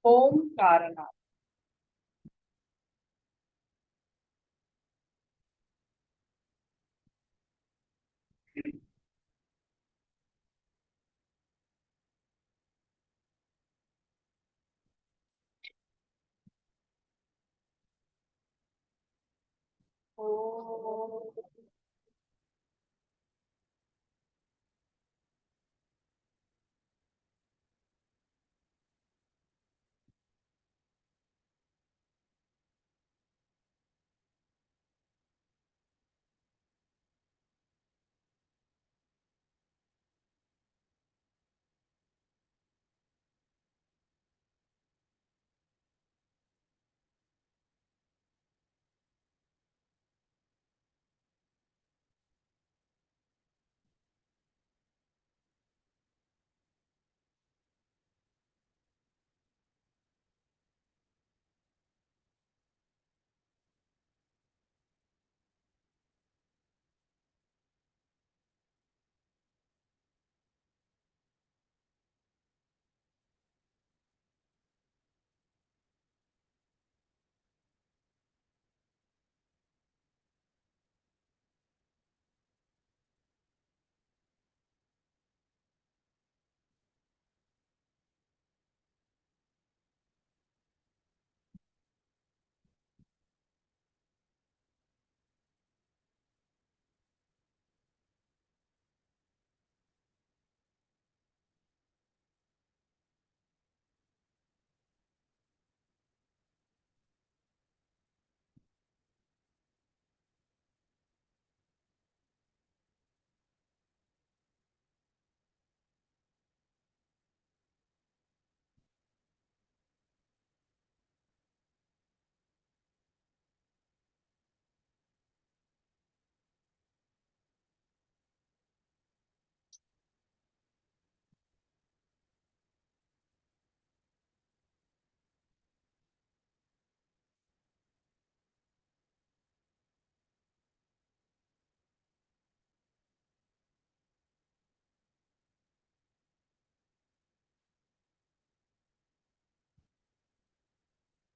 ओम कारणात्। ओम।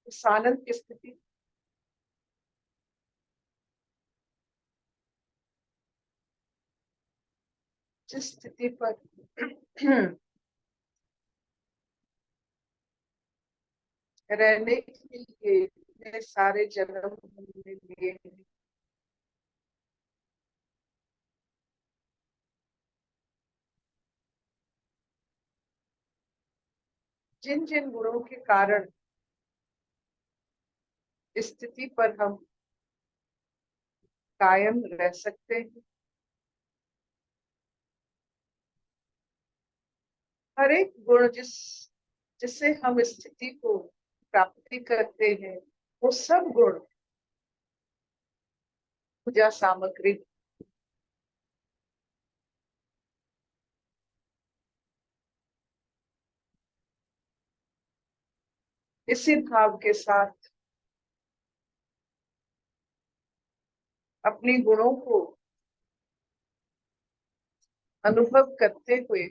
इस आनंद की स्थिति, जिस स्थिति पर रहने के लिए इतने सारे जन्म हमने लिए हैं, जिन जिन गुणों के कारण इस स्थिति पर हम कायम रह सकते हैं, हर एक गुण जिससे हम इस स्थिति को प्राप्ति करते हैं, वो सब गुण पूजा सामग्री। इसी भाव के साथ अपने गुणों को अनुभव करते हुए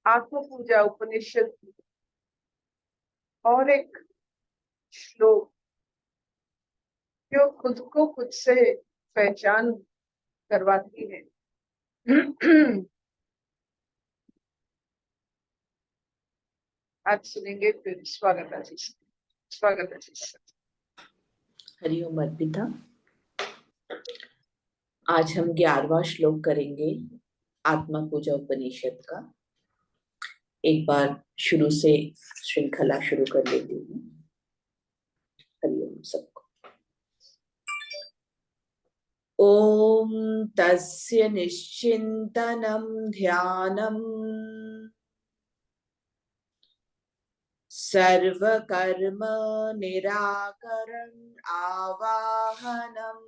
आत्म पूजा उपनिषद और एक श्लोक, जो खुद को खुद से पहचान करवाती है। आज सुनेंगे, फिर स्वागत है जी। स्वागत है जी। हरिओम अर्पिता। आज हम 11वां श्लोक करेंगे आत्मा पूजा उपनिषद का। एक बार शुरू से श्रृंखला शुरू कर लेती हूँ। हरिओम सबको। ओम तस्य निश्चिंतनम ध्यानम सर्वकर्म निराकरण आवाहनम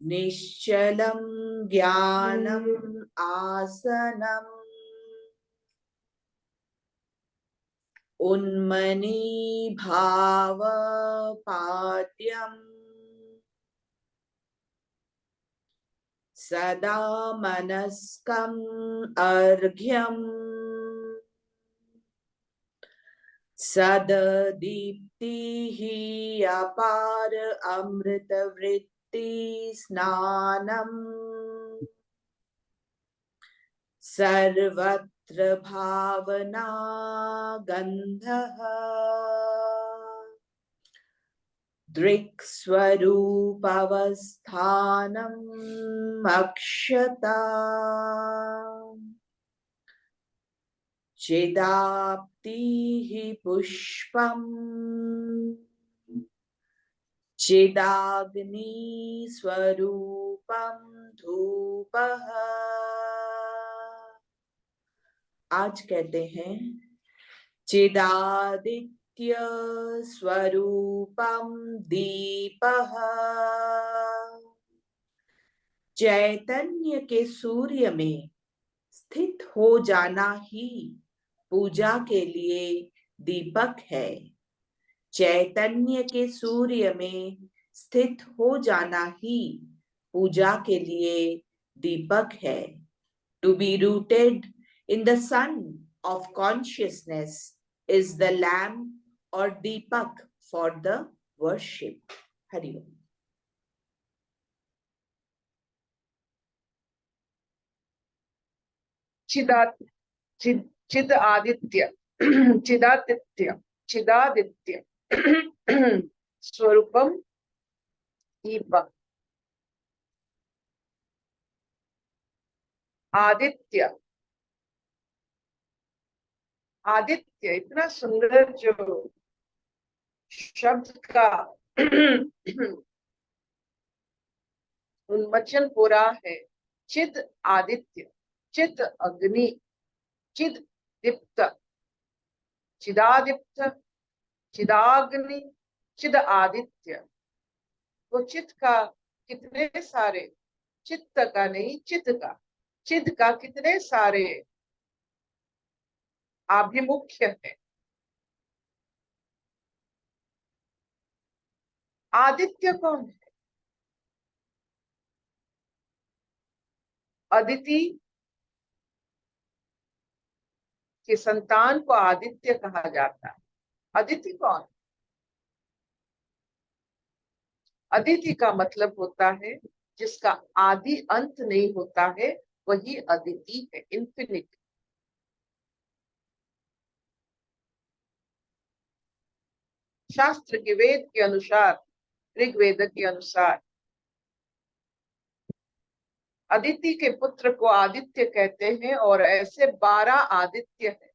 निश्चलं ज्ञानम आसनम उन्मनी भाव पाद्यम सदा मनस्कम अर्घ्यम सददीप्तिः अपार अमृतवृत्ति स्नानम् सर्वत्र भावना गन्धः दृक्स्वरूपावस्थानम् अक्षता चिदाप्तिः पुष्पम् चिदाग्नि स्वरूपम धूपः। आज कहते हैं चिदादित्य स्वरूपम दीपः। चैतन्य के सूर्य में स्थित हो जाना ही पूजा के लिए दीपक है। चैतन्य के सूर्य में स्थित हो जाना ही पूजा के लिए दीपक है। To be rooted in the sun of consciousness is the lamp or deepak for the worship. Hari Om. चिद आदित्य चिदादित्य चिदादित्य स्वरूपम दीपक। आदित्य आदित्य इतना सुंदर जो शब्द का उन्मोचन हो रहा है। चिद आदित्य, चिद अग्नि, चिद दीप्त, चिदादिप्त, चिदाग्नि, चिद आदित्य। वो चित का कितने सारे, चित्त का नहीं चिद का, चिद का कितने सारे आभिमुख्य है। आदित्य कौन है? अदिति के संतान को आदित्य कहा जाता है। अदिति कौन? अदिति का मतलब होता है जिसका आदि अंत नहीं होता है, वही अदिति है, इन्फिनिट। शास्त्र के वेद के अनुसार, ऋग्वेद के अनुसार अदिति के पुत्र को आदित्य कहते हैं और ऐसे 12 आदित्य हैं।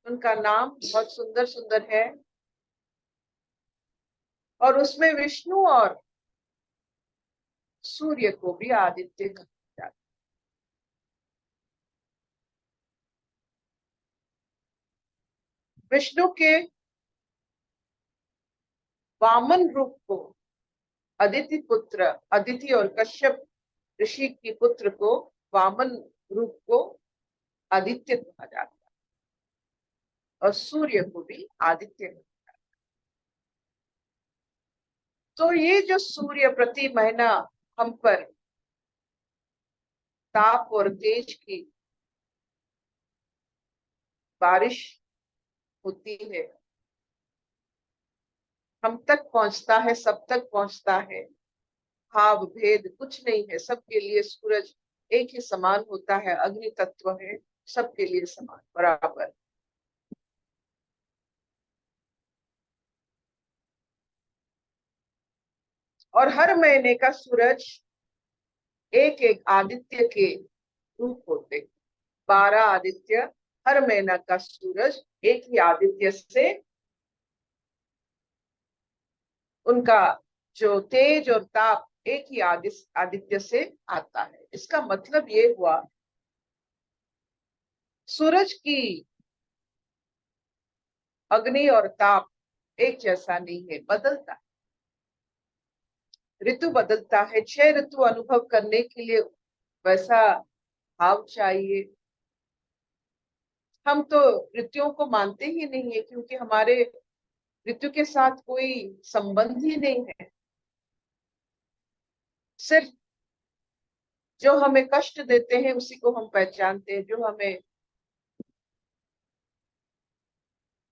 उनका नाम बहुत सुंदर सुंदर है और उसमें विष्णु और सूर्य को भी आदित्य कहा जाता है। विष्णु के वामन रूप को अदिति पुत्र, अदिति और कश्यप ऋषि की पुत्र को वामन रूप को आदित्य कहा जाता है और सूर्य को भी आदित्य कहा जाता है। तो ये जो सूर्य प्रति महीना हम पर ताप और तेज की बारिश होती है, हम तक पहुंचता है, सब तक पहुंचता है। भाव भेद कुछ नहीं है, सबके लिए सूरज एक ही समान होता है, अग्नि तत्व है, सबके लिए समान बराबर। और हर महीने का सूरज एक एक आदित्य के रूप होते, 12 आदित्य। हर महीना का सूरज एक ही आदित्य से, उनका जो तेज और ताप एक ही आदित्य से आता है। इसका मतलब ये हुआ सूरज की अग्नि और ताप एक जैसा नहीं है, बदलता है, ऋतु बदलता है। 6 ऋतु अनुभव करने के लिए वैसा भाव चाहिए। हम तो ऋतुओं को मानते ही नहीं है, क्योंकि हमारे ऋतु के साथ कोई संबंध ही नहीं है। सिर्फ जो हमें कष्ट देते हैं उसी को हम पहचानते हैं, जो हमें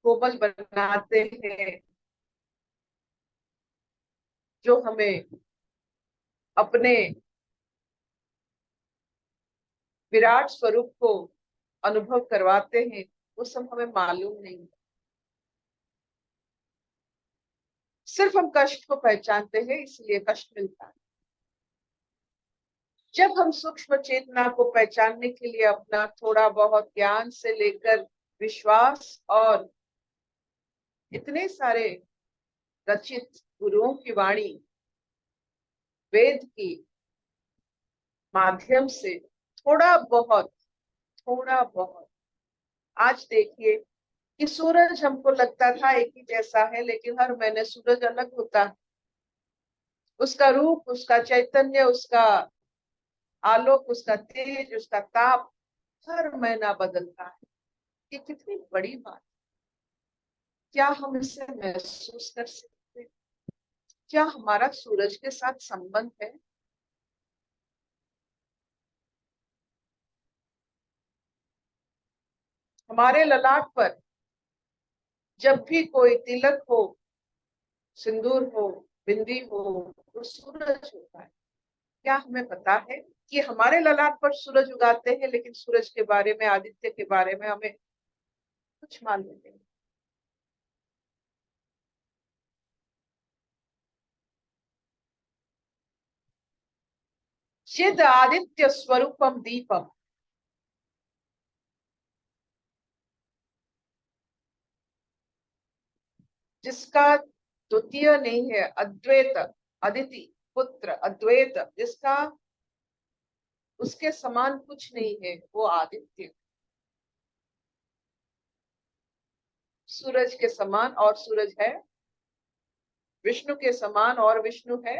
कोमल बनाते हैं, जो हमें अपने विराट स्वरूप को अनुभव करवाते हैं, वो सब हमें मालूम नहीं। सिर्फ हम कष्ट को पहचानते हैं, इसलिए कष्ट मिलता है। जब हम सूक्ष्म चेतना को पहचानने के लिए अपना थोड़ा बहुत ज्ञान से लेकर विश्वास और इतने सारे रचित गुरुओं की वाणी, वेद की माध्यम से थोड़ा बहुत आज देखिए कि सूरज हमको लगता था एक ही जैसा है, लेकिन हर महीने सूरज अलग होता है। उसका रूप, उसका चैतन्य, उसका आलोक, उसका तेज, उसका ताप हर महीना बदलता है। ये कितनी बड़ी बात। क्या हम इसे महसूस कर सकते हैं? क्या हमारा सूरज के साथ संबंध है? हमारे ललाट पर जब भी कोई तिलक हो, सिंदूर हो, बिंदी हो, तो सूरज होता है। क्या हमें पता है कि हमारे ललाट पर सूरज उगाते हैं, लेकिन सूरज के बारे में, आदित्य के बारे में हमें कुछ मालूम नहीं। चिद आदित्य स्वरूपम दीपम, जिसका द्वितीय नहीं है, अद्वैत, अदिति पुत्र अद्वैत, जिसका उसके समान कुछ नहीं है, वो आदित्य। सूरज के समान और सूरज है, विष्णु के समान और विष्णु है,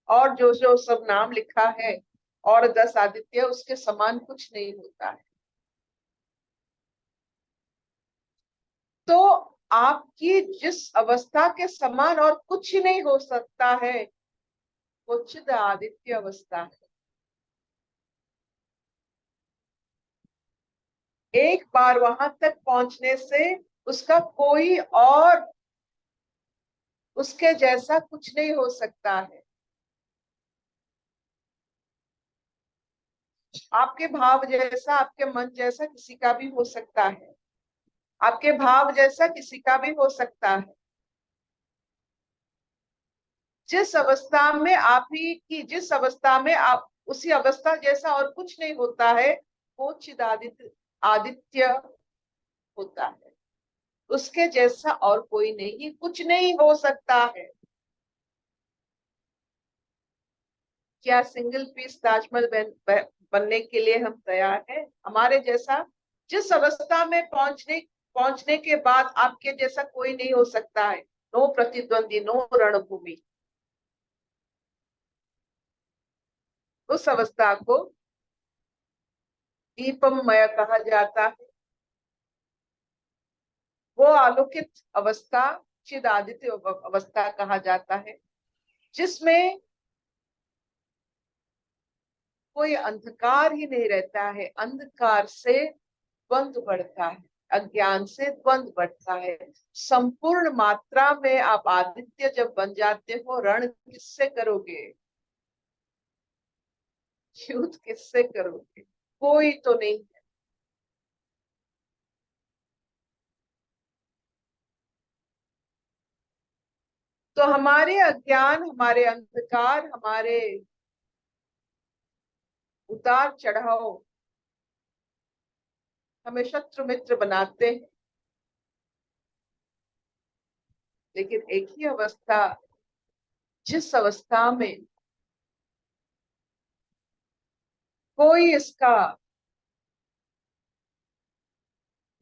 और जो जो सब नाम लिखा है, और 10 आदित्य, उसके समान कुछ नहीं होता है। तो आपकी जिस अवस्था के समान और कुछ नहीं हो सकता है, वो चिद आदित्य अवस्था है। एक बार वहां तक पहुंचने से उसका कोई और उसके जैसा कुछ नहीं हो सकता है। आपके भाव जैसा, आपके मन जैसा किसी का भी हो सकता है, आपके भाव जैसा किसी का भी हो सकता है। जिस अवस्था में आप ही की, जिस अवस्था में आप, उसी अवस्था जैसा और कुछ नहीं होता है, वो चिदादित्य आदित्य होता है। उसके जैसा और कोई नहीं, कुछ नहीं हो सकता है। क्या सिंगल पीस ताजमहल बनने के लिए हम तैयार हैं? हमारे जैसा, जिस अवस्था में पहुंचने के बाद आपके जैसा कोई नहीं हो सकता है। नो प्रतिद्वंदी, नो रणभूमि। उस अवस्था को दीपमय कहा जाता है। वो आलोकित अवस्था चिदादित्य अवस्था कहा जाता है, जिसमें कोई अंधकार ही नहीं रहता है। अंधकार से द्वंद्व बढ़ता है, अज्ञान से द्वंद्व बढ़ता है। संपूर्ण मात्रा में आप आदित्य जब बन जाते हो, रण किससे करोगे? युद्ध किससे करोगे? कोई तो नहीं। तो हमारे अज्ञान, हमारे अंधकार, हमारे उतार चढ़ाव हमें शत्रु मित्र बनाते हैं। लेकिन एक ही अवस्था, जिस अवस्था में कोई इसका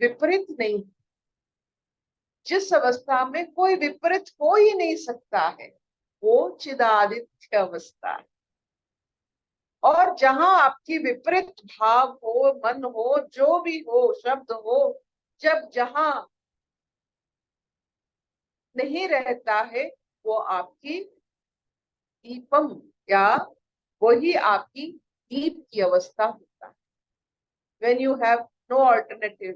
विपरीत नहीं, जिस अवस्था में कोई विपरीत हो ही नहीं सकता है, वो चिदादित्य अवस्था है। और जहां आपकी विपरीत भाव हो, मन हो, जो भी हो, शब्द हो, जब जहां नहीं रहता है, वो आपकी दीपम, या वही आपकी दीप की अवस्था होता है। When you have no alternative.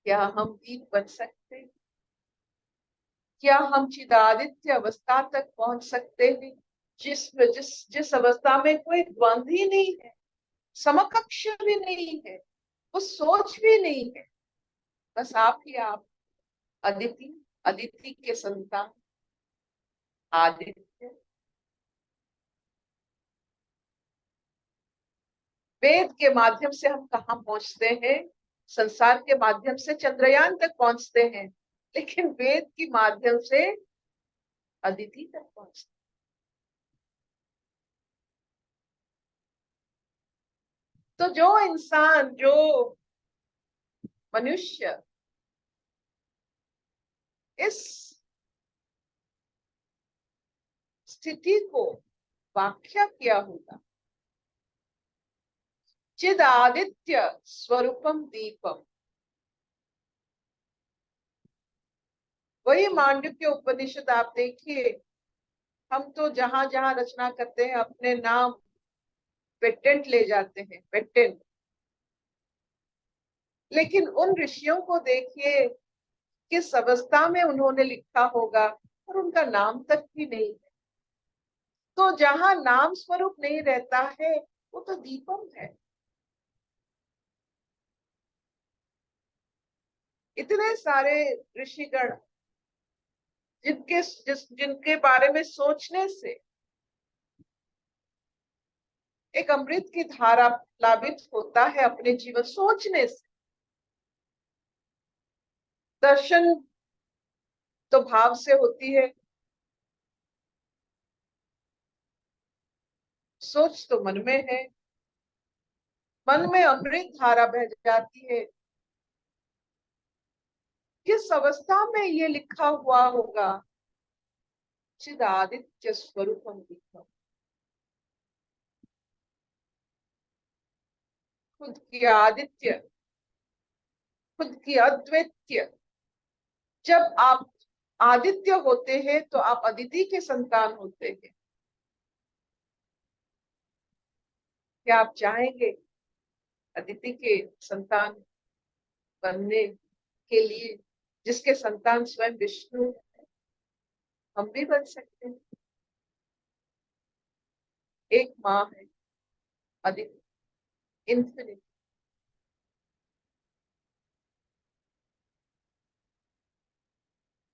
क्या हम दीप बन सकते हैं? क्या हम चिदादित्य अवस्था तक पहुंच सकते हैं जिस अवस्था में कोई द्वंद ही नहीं है, समकक्ष भी नहीं है, वो सोच भी नहीं है, बस आप ही आप, अदिति, अदिति के संतान, आदित्य। वेद के माध्यम से हम कहाँ पहुंचते हैं? संसार के माध्यम से चंद्रयान तक पहुंचते हैं, लेकिन वेद के माध्यम से अदिति तक पहुंचते। तो जो इंसान, जो मनुष्य इस स्थिति को व्याख्या किया होगा, चिद आदित्य स्वरूपम दीपम, वही मांडुक्य उपनिषद आप देखिए। हम तो जहां जहां रचना करते हैं अपने नाम पेटेंट ले जाते हैं, पेटेंट। लेकिन उन ऋषियों को देखिए किस अवस्था में उन्होंने लिखा होगा, और उनका नाम तक भी नहीं है। तो जहां नाम स्वरूप नहीं रहता है वो तो दीपम है। इतने सारे ऋषिगण जिनके बारे में सोचने से एक अमृत की धारा प्लावित होता है, अपने जीवन सोचने से। दर्शन तो भाव से होती है, सोच तो मन में है, मन में अमृत धारा बह जाती है। किस अवस्था में ये लिखा हुआ होगा, चिदादित्य स्वरूपम दीपम, खुद की आदित्य, खुद की अद्वितीय। जब आप आदित्य होते हैं तो आप अदिति के संतान होते हैं। क्या आप चाहेंगे अदिति के संतान बनने के लिए, जिसके संतान स्वयं विष्णु? हम भी बन सकते हैं। एक माँ है अदिति, इन्फिनिट।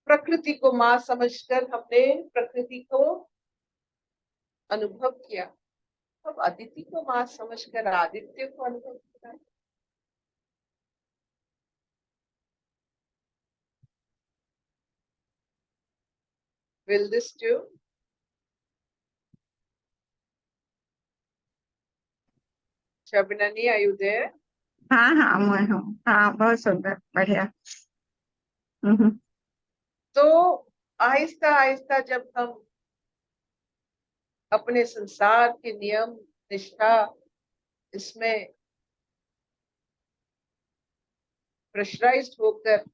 प्रकृति को माँ समझकर हमने प्रकृति को अनुभव किया, अब अदिति को माँ समझकर आदित्य को अनुभव किया। Will this do? Shabinani, are you there? हाँ हाँ मैं हूँ। हाँ बहुत सुंदर, बढ़िया। हम्म। तो आहिस्ता आहिस्ता जब हम अपने संसार के नियम निष्ठा इसमें प्रेशराइज्ड होकर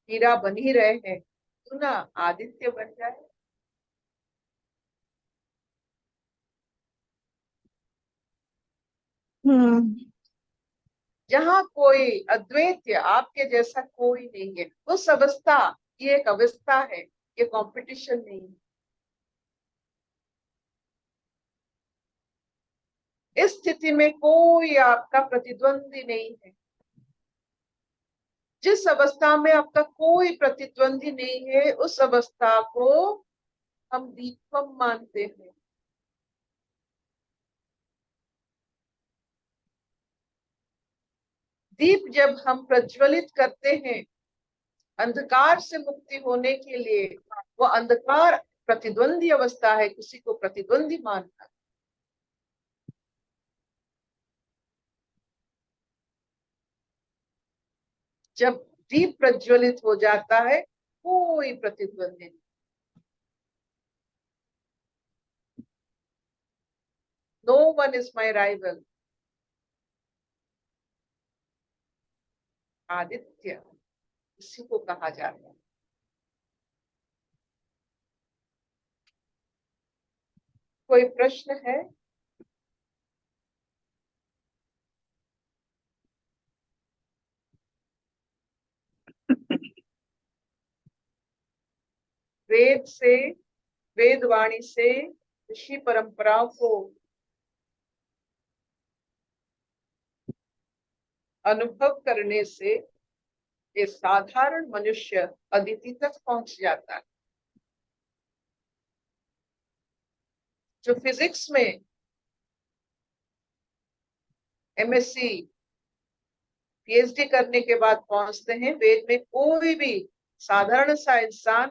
हीरा बन ही रहे हैं, तो ना आदित्य बन जाए। हम्म। जहाँ कोई अद्वैत, आपके जैसा कोई नहीं है, उस अवस्था, ये एक अवस्था है, ये कंपटीशन नहीं है। इस स्थिति में कोई आपका प्रतिद्वंदी नहीं है। जिस अवस्था में आपका कोई प्रतिद्वंदी नहीं है, उस अवस्था को हम दीपम मानते हैं। दीप जब हम प्रज्वलित करते हैं अंधकार से मुक्ति होने के लिए, वो अंधकार प्रतिद्वंदी अवस्था है, किसी को प्रतिद्वंदी मानना। जब दीप प्रज्वलित हो जाता है कोई प्रतिद्वंदी नहीं। No one is my rival. Aditya इसी को कहा जाता है। कोई प्रश्न है? वेद से, वेद वाणी से ऋषि परंपराओं को अनुभव करने से ये साधारण मनुष्य अदिति तक पहुंच जाता है। जो फिजिक्स में एमएससी पीएचडी करने के बाद पहुंचते हैं, वेद में कोई भी साधारण सा इंसान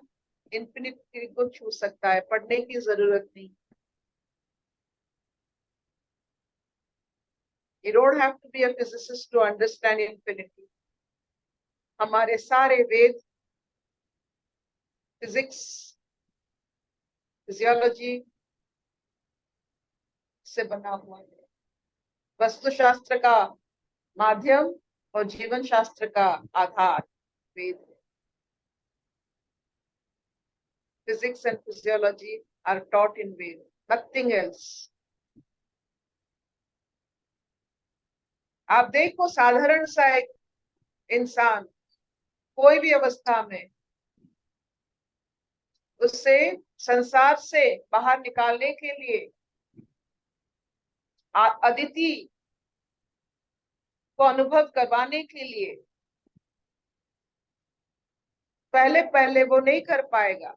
इंफिनिटी को छू सकता है, पढ़ने की जरूरत नहीं। You don't have to be a physicist to understand infinity. हमारे सारे वेद फिजिक्स, फिजियोलॉजी से बना हुआ है। वस्तुशास्त्र का माध्यम और जीवन शास्त्र का आधार वेद है। Physics and physiology are taught in Ved, nothing else. आप देखो साधारण सा एक इंसान कोई भी अवस्था में, उससे संसार से बाहर निकालने के लिए अदिति को अनुभव करवाने के लिए पहले पहले वो नहीं कर पाएगा।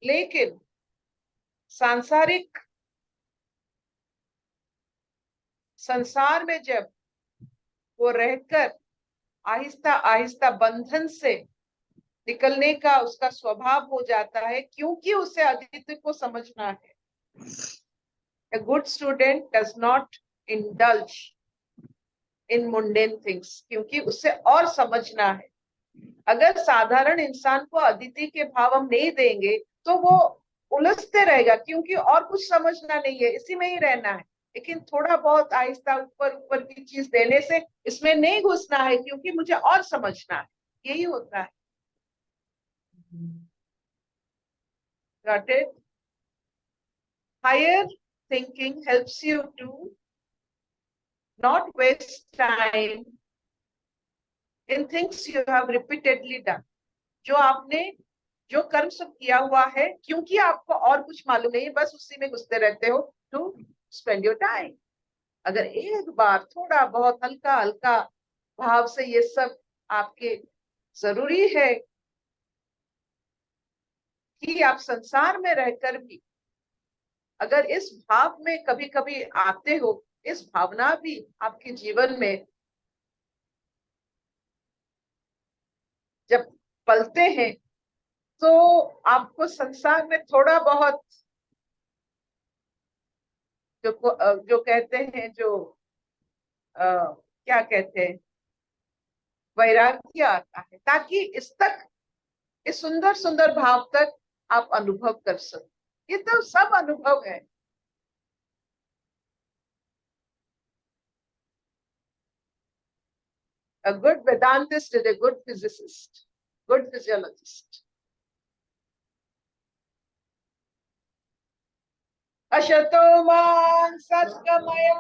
लेकिन सांसारिक संसार में जब वो रहकर आहिस्ता आहिस्ता बंधन से निकलने का उसका स्वभाव हो जाता है, क्योंकि उसे अदिति को समझना है। A good student does not indulge in mundane things, क्योंकि उसे और समझना है। अगर साधारण इंसान को अदिति के भाव हम नहीं देंगे तो वो उलझते रहेगा, क्योंकि और कुछ समझना नहीं है, इसी में ही रहना है। लेकिन थोड़ा बहुत आहिस्ता ऊपर ऊपर की चीज देने से इसमें नहीं घुसना है, क्योंकि मुझे और समझना है। यही होता है। Got it? Higher thinking helps you to not waste time in things you have repeatedly done. जो आपने जो कर्म सब किया हुआ है, क्योंकि आपको और कुछ मालूम नहीं, बस उसी में घुसते रहते हो, to spend your time. अगर एक बार थोड़ा बहुत हल्का हल्का भाव से ये सब आपके जरूरी है कि आप संसार में रहकर भी अगर इस भाव में कभी कभी आते हो, इस भावना भी आपके जीवन में जब पलते हैं, तो आपको संसार में थोड़ा बहुत जो कहते हैं, जो क्या कहते हैं, वैराग्य आता है, ताकि इस तक, इस सुंदर सुंदर भाव तक आप अनुभव कर सको। ये तो सब अनुभव है। A good Vedantist is a good physicist, good physiologist. Ashato man satgamaya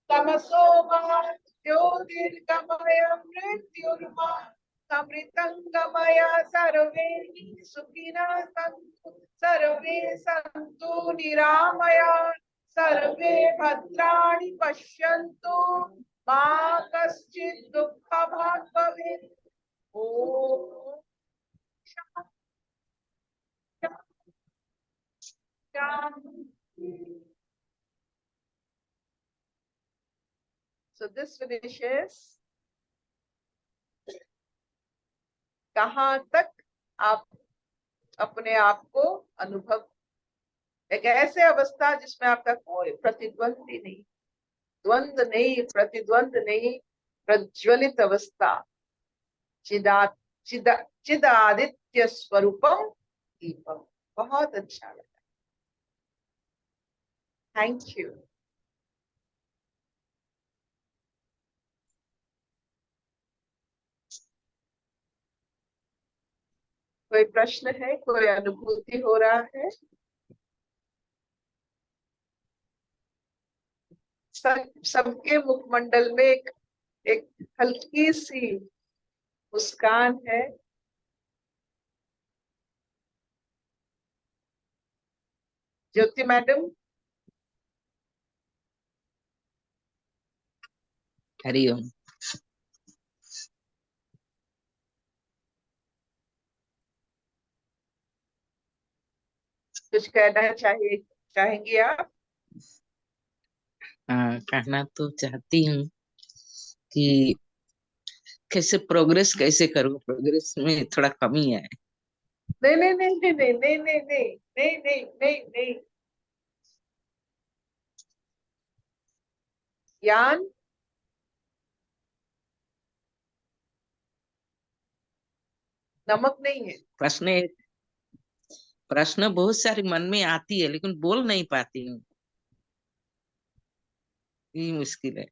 tamaso man jyotirgamaya mrityurman amritangamaya sarve sukhina santu sarve santu niramaya sarve bhadrani pashyantu ma kaschid dukkha bhag bhavet. Om Shanti. So this finishes कहाँ तक आप अपने आप को अनुभव, एक ऐसे अवस्था जिसमें आपका कोई प्रतिद्वंद नहीं, द्वंद नहीं, प्रतिद्वंद नहीं, प्रज्वलित अवस्था, चिदादित्य स्वरूपम दीपम। बहुत अच्छा लगा, थैंक यू। कोई प्रश्न है, कोई अनुभूति हो रहा है? सबके मुखमंडल में एक हल्की सी मुस्कान है। ज्योति मैडम, हरिओम। कुछ कहना चाहेंगी आप? हाँ, कहना तो चाहती हूँ कि कैसे प्रोग्रेस कैसे करूँ, प्रोग्रेस में थोड़ा कमी है। नहीं नहीं नहीं नहीं नहीं नहीं नहीं नहीं नहीं नहीं नहीं नहीं। ज्ञान नमक नहीं है। प्रश्न बहुत सारी मन में आती है लेकिन बोल नहीं पाती हूँ, ये मुश्किल है।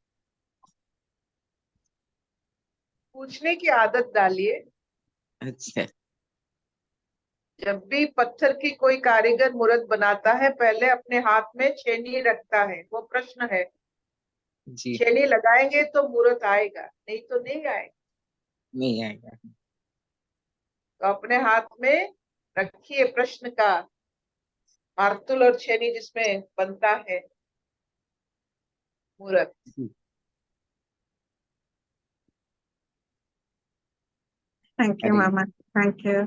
पूछने की आदत डालिए। अच्छा जब भी पत्थर की कोई कारीगर मूर्त बनाता है, पहले अपने हाथ में छेनी रखता है। वो प्रश्न है। जी, छेनी लगाएंगे तो मूर्त आएगा, नहीं तो नहीं आएगा। नहीं आएगा। तो अपने हाथ में रखिए प्रश्न का मार्तुल और छेनी, जिसमें बनता है मूर्त। Thank you, Hari Mama. Thank you.